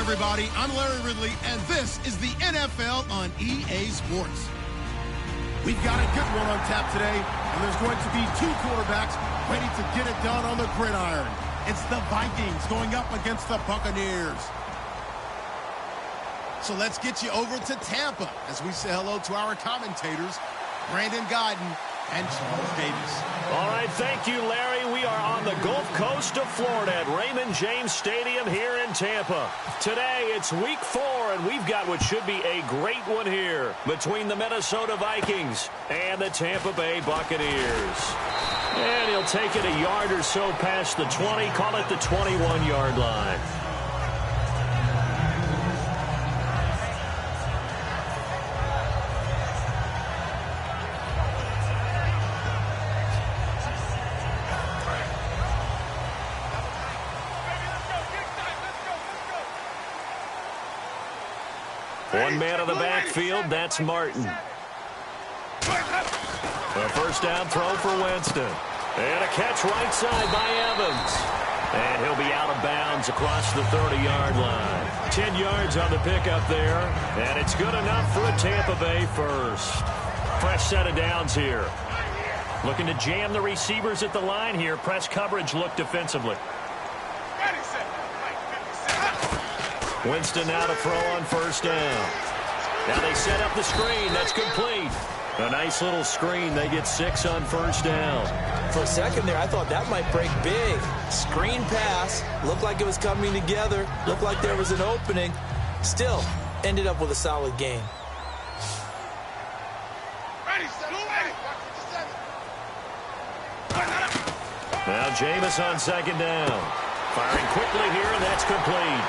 everybody. I'm Larry Ridley, and this is the NFL on EA Sports. We've got a good one on tap today, and there's going to be two quarterbacks ready to get it done on the gridiron. It's the Vikings going up against the Buccaneers. So let's get you over to Tampa as we say hello to our commentators, Brandon Guyton and Charles Davis. All right, thank you, Larry. We are on the Gulf Coast of Florida at Raymond James Stadium here in Tampa. Today, it's week 4, and we've got what should be a great one here between the Minnesota Vikings and the Tampa Bay Buccaneers. And he'll take it a yard or so past the 20, call it the 21-yard line. One man of the backfield, that's Martin. A first down throw for Winston. And a catch right side by Evans. And he'll be out of bounds across the 30-yard line. 10 yards on the pickup there. And it's good enough for a Tampa Bay first. Fresh set of downs here. Looking to jam the receivers at the line here. Press coverage look defensively. Winston now to throw on first down. Now they set up the screen. That's complete. A nice little screen. They get 6 on first down. For a second there, I thought that might break big. Screen pass. Looked like it was coming together. Looked like there was an opening. Still, ended up with a solid game. Now Jameis on second down. Firing quickly here, and that's complete.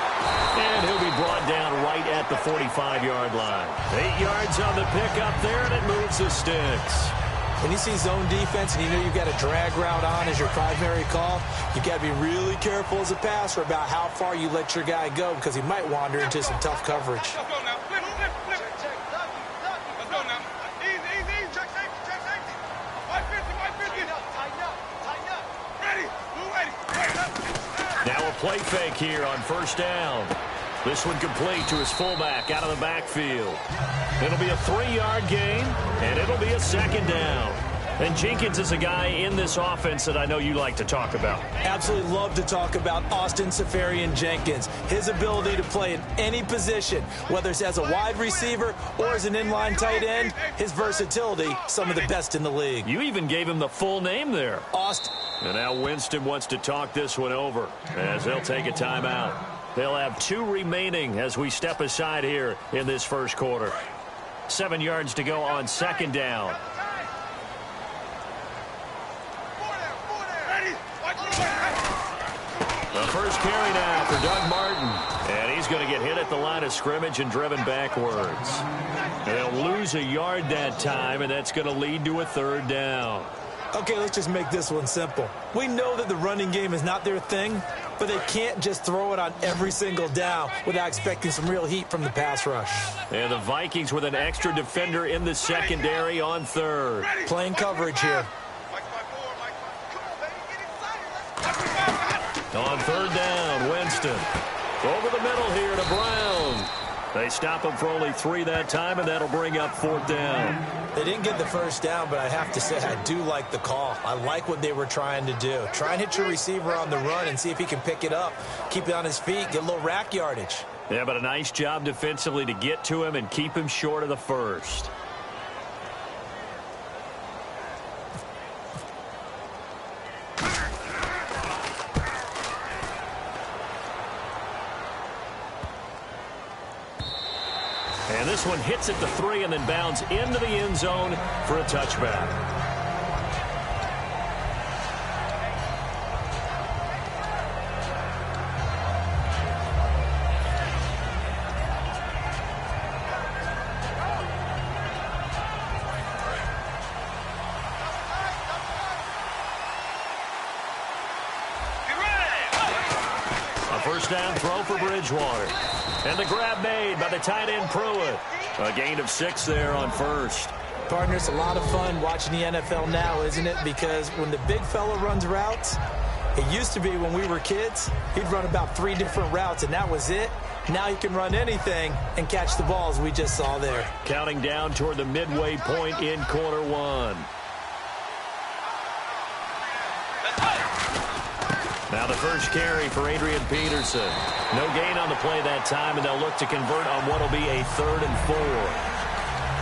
And he'll be brought down right at the 45-yard line. 8 yards on the pickup there, and it moves the sticks. When you see zone defense and you know you've got a drag route on as your primary call, you've got to be really careful as a passer about how far you let your guy go because he might wander into some tough coverage. Now a play fake here on first down. This one complete to his fullback out of the backfield. It'll be a 3-yard gain, and it'll be a second down. And Jenkins is a guy in this offense that I know you like to talk about. Absolutely love to talk about Austin Seferian-Jenkins. His ability to play in any position, whether it's as a wide receiver or as an inline tight end, his versatility, some of the best in the league. You even gave him the full name there. Austin. And now Winston wants to talk this one over as they'll take a timeout. They'll have 2 remaining as we step aside here in this first quarter. 7 yards to go on second down. The first carry now for Doug Martin. And he's going to get hit at the line of scrimmage and driven backwards. They'll lose a yard that time, and that's going to lead to a third down. Okay, let's just make this one simple. We know that the running game is not their thing, but they can't just throw it on every single down without expecting some real heat from the pass rush. And the Vikings with an extra defender in the secondary on third. Playing coverage here. On third down, Winston. Over the middle here to Brown. They stop him for only 3 that time, and that'll bring up 4th down. They didn't get the first down, but I have to say I do like the call. I like what they were trying to do. Try and hit your receiver on the run and see if he can pick it up. Keep it on his feet, get a little rack yardage. Yeah, but a nice job defensively to get to him and keep him short of the first. And this one hits at the 3 and then bounds into the end zone for a touchback. A first down throw for Bridgewater. And the grab made by the tight end Pruitt. A gain of 6 there on first. Partner, it's a lot of fun watching the NFL now, isn't it? Because when the big fella runs routes, it used to be when we were kids, he'd run about 3 different routes, and that was it. Now he can run anything and catch the balls we just saw there. Counting down toward the midway point in quarter one. Now the first carry for Adrian Peterson. No gain on the play that time, and they'll look to convert on what will be a 3rd and 4.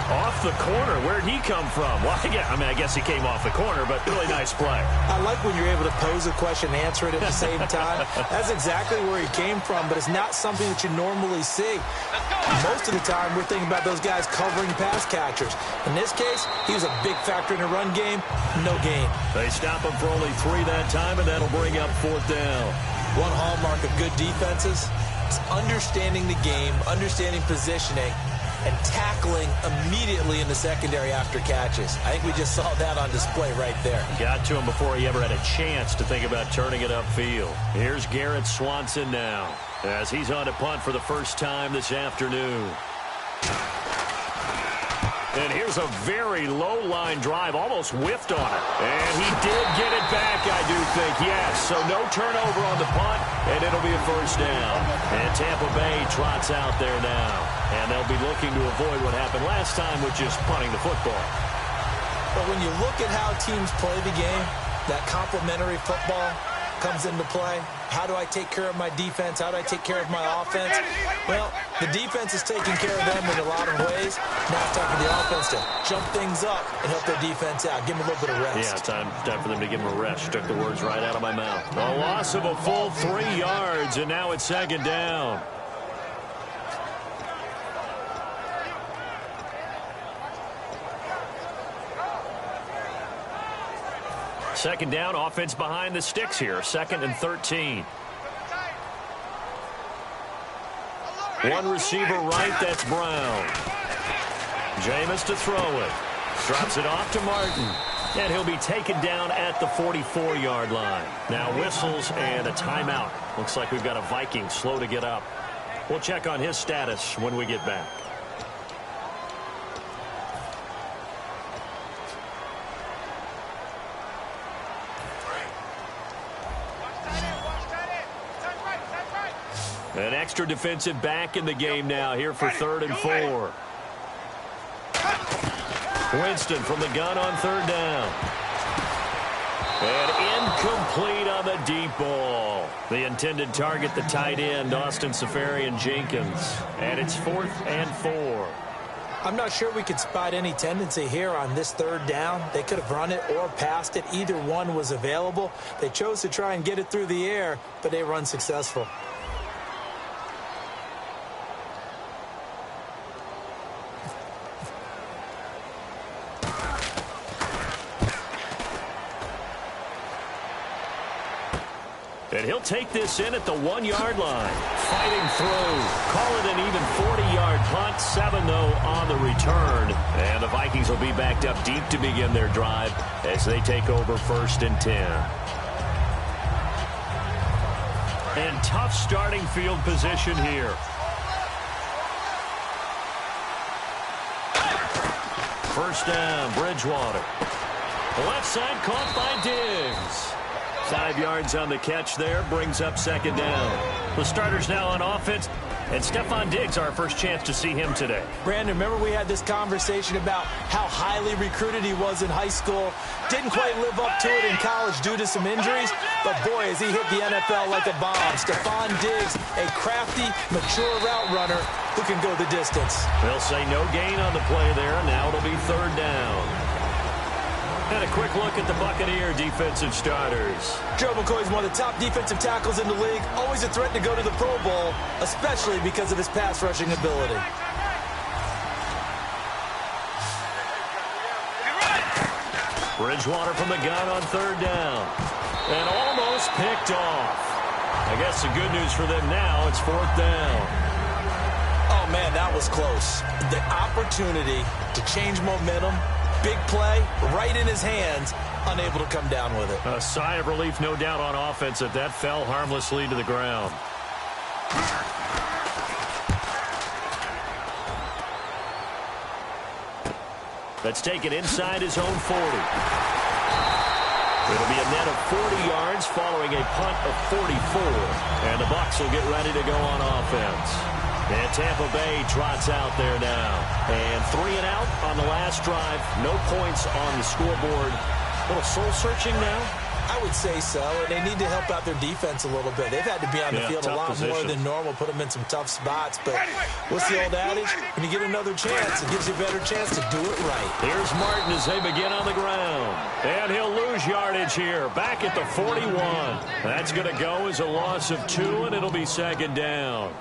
Off the corner. Where'd he come from? Well, yeah, I guess he came off the corner, but really nice play. I like when you're able to pose a question and answer it at the same time. That's exactly where he came from, but it's not something that you normally see. Most of the time, we're thinking about those guys covering pass catchers. In this case, he was a big factor in the run game. No gain. They stop him for only 3 that time, and that'll bring up 4th down. One hallmark of good defenses is understanding the game, understanding positioning, and tackling immediately in the secondary after catches. I think we just saw that on display right there. Got to him before he ever had a chance to think about turning it upfield. Here's Garrett Swanson now, as he's on to punt for the first time this afternoon. And here's a very low-line drive, almost whiffed on it. And he did get it back, I do think, yes. So no turnover on the punt, and it'll be a 1st down. And Tampa Bay trots out there now. And they'll be looking to avoid what happened last time, which is punting the football. But when you look at how teams play the game, that complementary football comes into play. How do I take care of my defense? How do I take care of my offense? Well, the defense is taking care of them in a lot of ways. Now it's time for the offense to jump things up and help their defense out. Give them a little bit of rest. Yeah, time for them to give them a rest. Took the words right out of my mouth. A loss of a full 3 yards, and now it's 2nd down. Second down, offense behind the sticks here. 2nd and 13. One receiver right, that's Brown. Jameis to throw it. Drops it off to Martin. And he'll be taken down at the 44-yard line. Now whistles and a timeout. Looks like we've got a Viking slow to get up. We'll check on his status when we get back. An extra defensive back in the game now here for 3rd and 4. Winston from the gun on 3rd down. And incomplete on the deep ball. The intended target, the tight end, Austin Seferian-Jenkins. And it's 4th and 4. I'm not sure we could spot any tendency here on this 3rd down. They could have run it or passed it. Either one was available. They chose to try and get it through the air, but they were unsuccessful. And he'll take this in at the 1-yard line. Fighting through. Call it an even 40-yard punt. 7, though, on the return. And the Vikings will be backed up deep to begin their drive as they take over 1st and 10. And tough starting field position here. First down, Bridgewater. Left side caught by Diggs. 5 yards on the catch there, brings up 2nd down. The starters now on offense, and Stephon Diggs, our first chance to see him today. Brandon, remember we had this conversation about how highly recruited he was in high school. Didn't quite live up to it in college due to some injuries, but boy, has he hit the NFL like a bomb. Stephon Diggs, a crafty, mature route runner who can go the distance. They'll say no gain on the play there. Now it'll be 3rd down. And a quick look at the Buccaneer defensive starters. Joe McCoy's one of the top defensive tackles in the league. Always a threat to go to the Pro Bowl, especially because of his pass rushing ability. Bridgewater from the gun on 3rd down. And almost picked off. I guess the good news for them now, it's 4th down. Oh, man, that was close. The opportunity to change momentum. Big play, right in his hands, unable to come down with it. A sigh of relief, no doubt, on offense that fell harmlessly to the ground. Let's take it inside his own 40. It'll be a net of 40 yards following a punt of 44. And the Bucs will get ready to go on offense. And Tampa Bay trots out there now. And 3 and out on the last drive. No points on the scoreboard. A little soul-searching now? I would say so, and they need to help out their defense a little bit. They've had to be on the field a lot more than normal, put them in some tough spots. But what's the old adage? When you get another chance, it gives you a better chance to do it right. Here's Martin as they begin on the ground. And he'll lose yardage here, back at the 41. That's going to go as a loss of 2, and it'll be second down.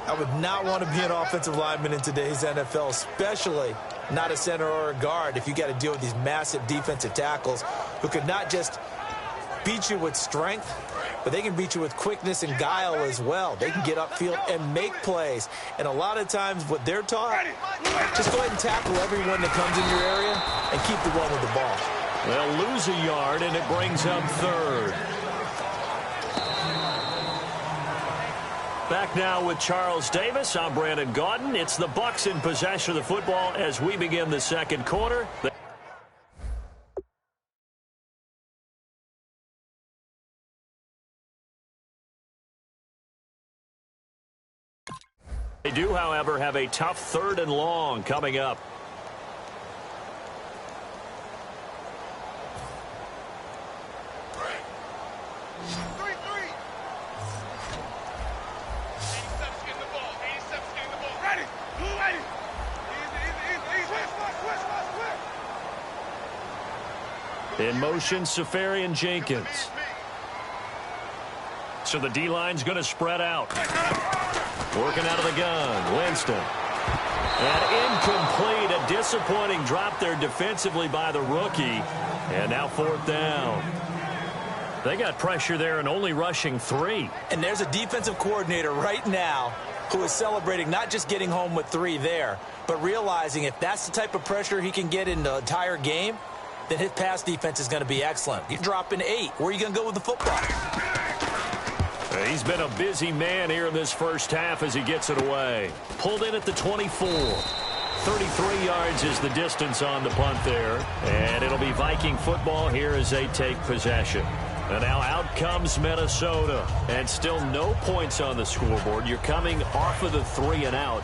I would not want to be an offensive lineman in today's NFL, especially not a center or a guard, if you got to deal with these massive defensive tackles who could not just beat you with strength, but they can beat you with quickness and guile as well. They can get upfield and make plays. And a lot of times what they're taught, just go ahead and tackle everyone that comes in your area and keep the one with the ball. They'll lose a yard, and it brings up third. Back now with Charles Davis. I'm Brandon Gaudin. It's the Bucs in possession of the football as we begin the second quarter. They do, however, have a tough 3rd and long coming up. In motion, Safarian Jenkins. So the D-line's going to spread out. Working out of the gun, Winston. And incomplete, a disappointing drop there defensively by the rookie. And now 4th down. They got pressure there and only rushing 3. And there's a defensive coordinator right now who is celebrating not just getting home with 3 there, but realizing if that's the type of pressure he can get in the entire game, then his pass defense is going to be excellent. You're dropping 8. Where are you going to go with the football? He's been a busy man here in this first half as he gets it away. Pulled in at the 24. 33 yards is the distance on the punt there. And it'll be Viking football here as they take possession. And now out comes Minnesota. And still no points on the scoreboard. You're coming off of the 3 and out.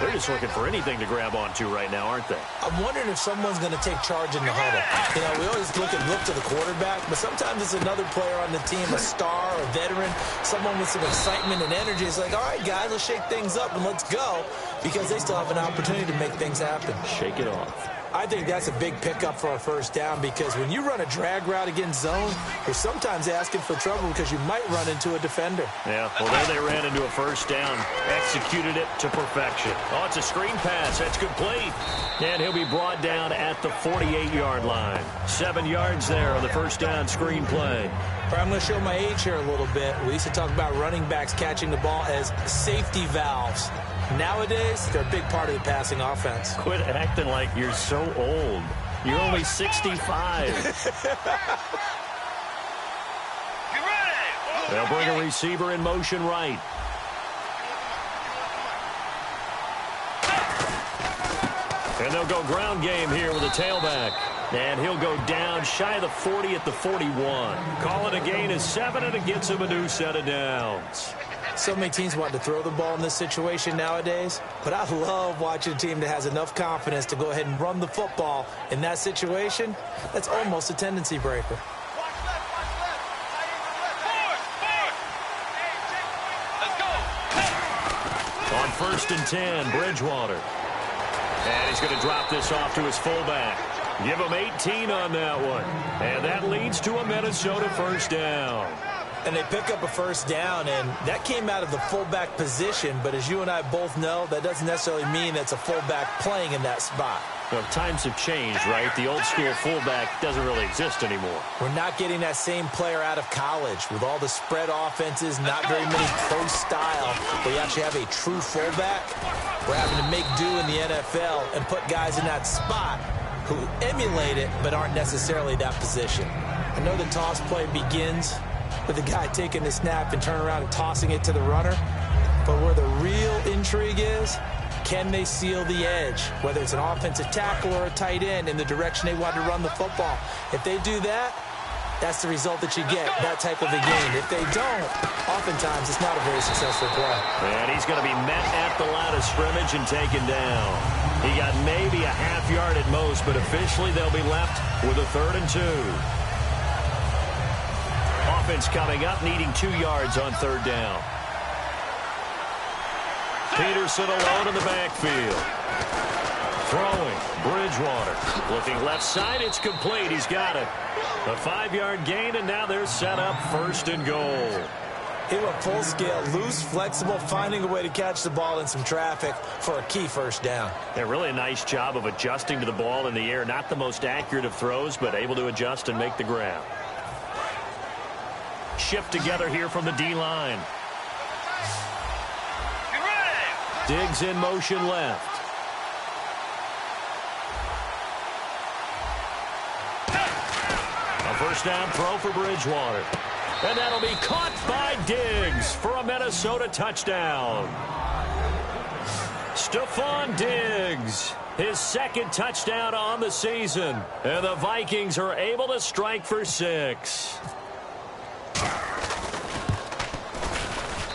They're just looking for anything to grab onto right now, aren't they? I'm wondering if someone's going to take charge in the huddle. You know, we always look to the quarterback, but sometimes it's another player on the team, a star, a veteran, someone with some excitement and energy. It's like, all right, guys, let's shake things up and let's go, because they still have an opportunity to make things happen. Shake it off. I think that's a big pickup for a first down, because when you run a drag route against zone, you're sometimes asking for trouble because you might run into a defender. Yeah, well, there they ran into a first down, executed it to perfection. Oh, it's a screen pass. That's complete. And he'll be brought down at the 48-yard line. 7 yards there on the first down screen play. I'm going to show my age here a little bit. We used to talk about running backs catching the ball as safety valves. Nowadays, they're a big part of the passing offense. Quit acting like you're so old. You're only 65. They'll bring a receiver in motion right. And they'll go ground game here with a tailback. And he'll go down shy of the 40 at the 41. Call it a gain of 7, and it gets him a new set of downs. So many teams want to throw the ball in this situation nowadays, but I love watching a team that has enough confidence to go ahead and run the football in that situation. That's almost a tendency breaker. On 1st and 10, Bridgewater. And he's going to drop this off to his fullback. Give him 18 on that one. And that leads to a Minnesota first down. And they pick up a first down, and that came out of the fullback position. But as you and I both know, that doesn't necessarily mean that's a fullback playing in that spot. Well, times have changed, right? The old school fullback doesn't really exist anymore. We're not getting that same player out of college with all the spread offenses, not very many pro style, where you actually have a true fullback. We're having to make do in the NFL and put guys in that spot who emulate it but aren't necessarily that position. I know the toss play begins with the guy taking the snap and turning around and tossing it to the runner. But where the real intrigue is, can they seal the edge, whether it's an offensive tackle or a tight end, in the direction they want to run the football? If they do that, that's the result that you get, that type of a game. If they don't, oftentimes it's not a very successful play. And he's going to be met at the line of scrimmage and taken down. He got maybe a half yard at most, but officially they'll be left with a 3rd and 2. Offense coming up, needing 2 yards on 3rd down. Peterson alone in the backfield. Throwing, Bridgewater. Looking left side, it's complete. He's got it. A 5-yard gain, and now they're set up 1st and goal. He went full scale, loose, flexible, finding a way to catch the ball in some traffic for a key 1st down. Yeah, really a nice job of adjusting to the ball in the air. Not the most accurate of throws, but able to adjust and make the grab. Shift together here from the D-line. Diggs in motion left. A 1st down throw for Bridgewater. And that'll be caught by Diggs for a Minnesota touchdown. Stephon Diggs, his 2nd touchdown on the season. And the Vikings are able to strike for 6.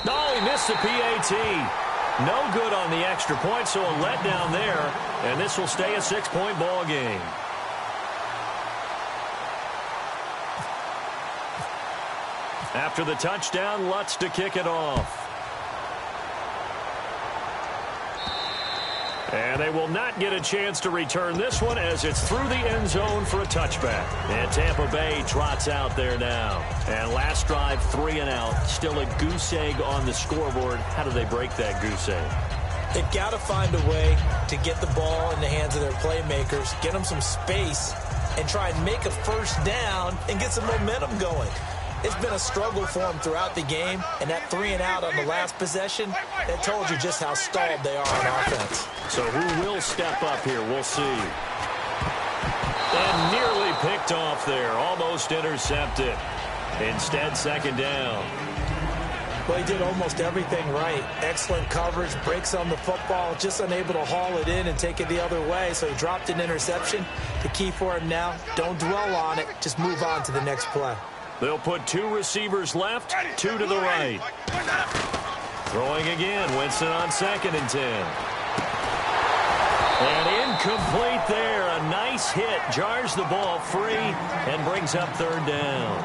No, he missed the PAT. No good on the extra point, so a letdown there. And this will stay a 6-point ball game. After the touchdown, Lutz to kick it off. And they will not get a chance to return this one as it's through the end zone for a touchback. And Tampa Bay trots out there now. And last drive, 3 and out. Still a goose egg on the scoreboard. How do they break that goose egg? They've got to find a way to get the ball in the hands of their playmakers, get them some space, and try and make a 1st down and get some momentum going. It's been a struggle for them throughout the game, and that 3 and out on the last possession, that told you just how stalled they are on offense. So who will step up here? We'll see. And nearly picked off there, almost intercepted. Instead, 2nd down. Well, he did almost everything right. Excellent coverage, breaks on the football, just unable to haul it in and take it the other way, so he dropped an interception. The key for him now, don't dwell on it, just move on to the next play. They'll put 2 receivers left, 2 to the right. Throwing again, Winston on 2nd and 10. And incomplete there. A nice hit, jars the ball free, and brings up 3rd down.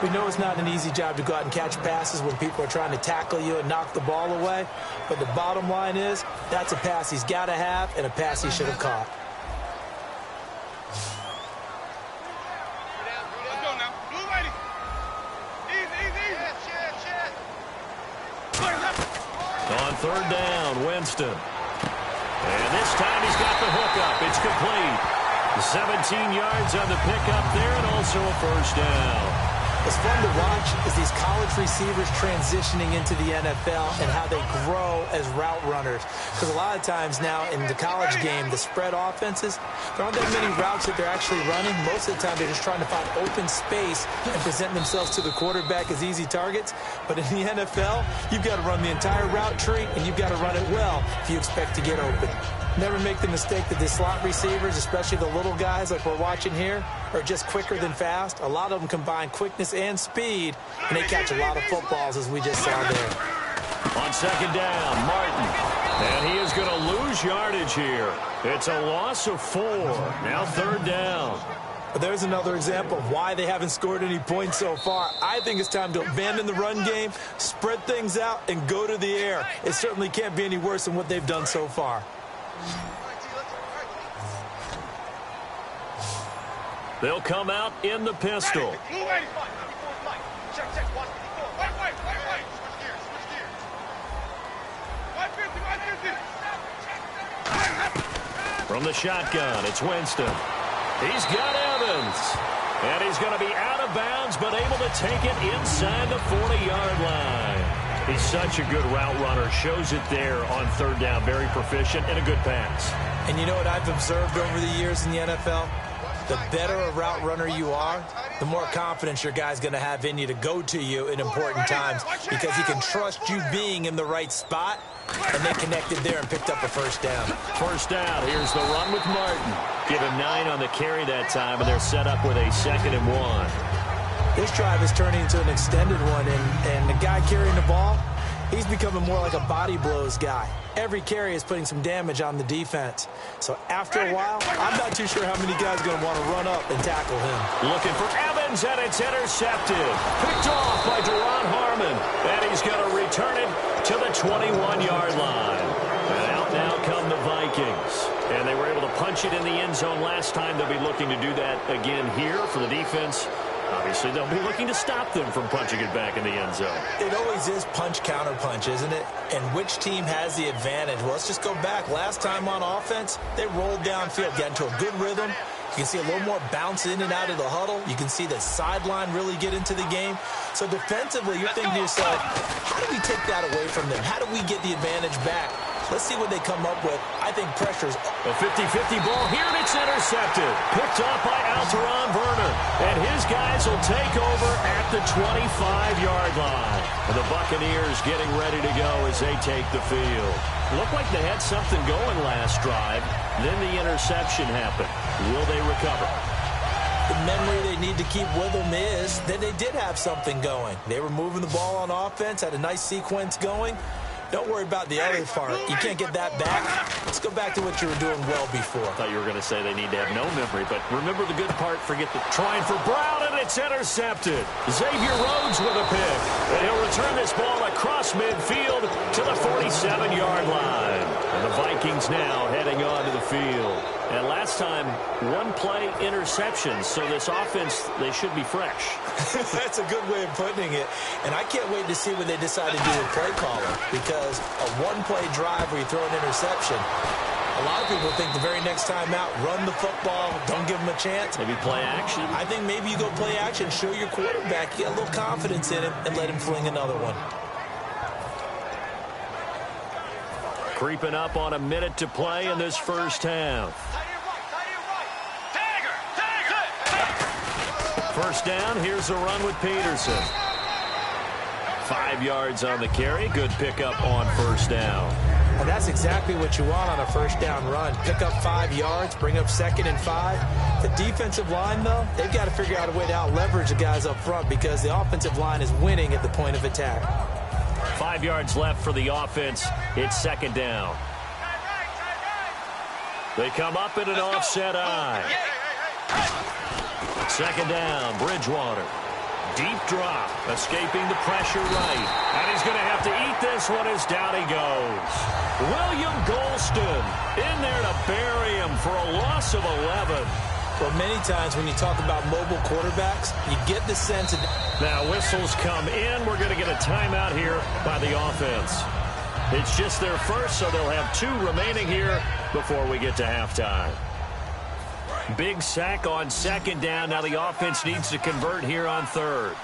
We know it's not an easy job to go out and catch passes when people are trying to tackle you and knock the ball away. But the bottom line is, that's a pass he's got to have and a pass he should have caught. On 3rd down, Winston. And this time he's got the hookup. It's complete. 17 yards on the pickup there and also a 1st down. What's fun to watch is these college receivers transitioning into the NFL and how they grow as route runners. Because a lot of times now in the college game, the spread offenses, there aren't that many routes that they're actually running. Most of the time, they're just trying to find open space and present themselves to the quarterback as easy targets. But in the NFL, you've got to run the entire route tree, and you've got to run it well if you expect to get open. Never make the mistake that the slot receivers, especially the little guys like we're watching here, are just quicker than fast. A lot of them combine quickness and speed, and they catch a lot of footballs, as we just saw there. On 2nd down, Martin. And he is going to lose yardage here. It's a loss of 4. Now 3rd down. But there's another example of why they haven't scored any points so far. I think it's time to abandon the run game, spread things out, and go to the air. It certainly can't be any worse than what they've done so far. They'll come out in the pistol. From the shotgun, it's Winston. He's got Evans. And he's going to be out of bounds, but able to take it inside the 40-yard line. He's such a good route runner. Shows it there on 3rd down. Very proficient and a good pass. And you know what I've observed over the years in the NFL? The better a route runner you are, the more confidence your guy's going to have in you to go to you in important times because he can trust you being in the right spot, and they connected there and picked up a 1st down. 1st down. Here's the run with Martin. Give him 9 on the carry that time, and they're set up with a 2nd and 1. This drive is turning into an extended one, and the guy carrying the ball, he's becoming more like a body blows guy. Every carry is putting some damage on the defense. So after a while, I'm not too sure how many guys are going to want to run up and tackle him. Looking for Evans, and it's intercepted. Picked off by Deron Harmon, and he's going to return it to the 21-yard line. And out now come the Vikings. And they were able to punch it in the end zone last time. They'll be looking to do that again here for the defense. Obviously, they'll be looking to stop them from punching it back in the end zone. It always is punch-counter-punch, isn't it? And which team has the advantage? Well, let's just go back. Last time on offense, they rolled downfield, got into a good rhythm. You can see a little more bounce in and out of the huddle. You can see the sideline really get into the game. So defensively, you're thinking to yourself, how do we take that away from them? How do we get the advantage back? Let's see what they come up with. I think pressure's a 50-50 ball here, and it's intercepted. Picked off by Alteron Werner. And his guys will take over at the 25-yard line. And the Buccaneers getting ready to go as they take the field. Looked like they had something going last drive. Then the interception happened. Will they recover? The memory they need to keep with them is that they did have something going. They were moving the ball on offense, had a nice sequence going. Don't worry about the other part. You can't get that back. Let's go back to what you were doing well before. I thought you were going to say they need to have no memory, but remember the good part, forget the trying for Brown, and it's intercepted. Xavier Rhodes with a pick, and he'll return this ball across midfield to the 47-yard line. And the Vikings now heading onto the field. And last time, one-play interceptions, so this offense, they should be fresh. That's a good way of putting it. And I can't wait to see what they decide to do with play calling, because a one-play drive where you throw an interception, a lot of people think the very next time out, run the football, don't give them a chance. Maybe play action. I think maybe you go play action, show your quarterback, you got a little confidence in him, and let him fling another one. Creeping up on a minute to play in this first half. First down, here's a run with Peterson. 5 yards on the carry. Good pickup on first down. And that's exactly what you want on a first down run. Pick up 5 yards, bring up 2nd and 5. The defensive line, though, they've got to figure out a way to out-leverage the guys up front because the offensive line is winning at the point of attack. 5 yards left for the offense. It's 2nd down. They come up in an offset eye. 2nd down, Bridgewater. Deep drop, escaping the pressure right. And he's going to have to eat this one as down he goes. William Golston in there to bury him for a loss of 11. Well, many times when you talk about mobile quarterbacks, you get the sense that... Now whistles come in. We're going to get a timeout here by the offense. It's just their first, so they'll have 2 remaining here before we get to halftime. Big sack on 2nd down. Now the offense needs to convert here on 3rd.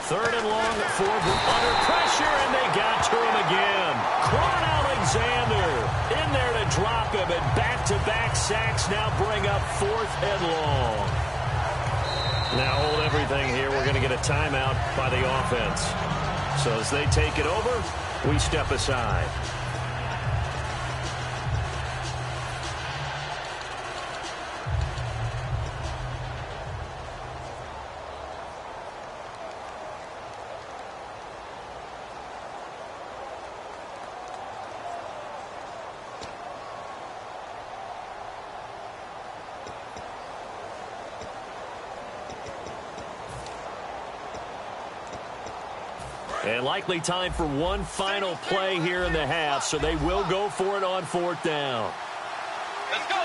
3rd and long for under pressure, and they got to him again. Quan Alexander in there to drop him, and back-to-back sacks now bring up 4th and long. Now hold everything here. We're going to get a timeout by the offense. So as they take it over, we step aside. And likely time for one final play here in the half, so they will go for it on 4th down. Let's go!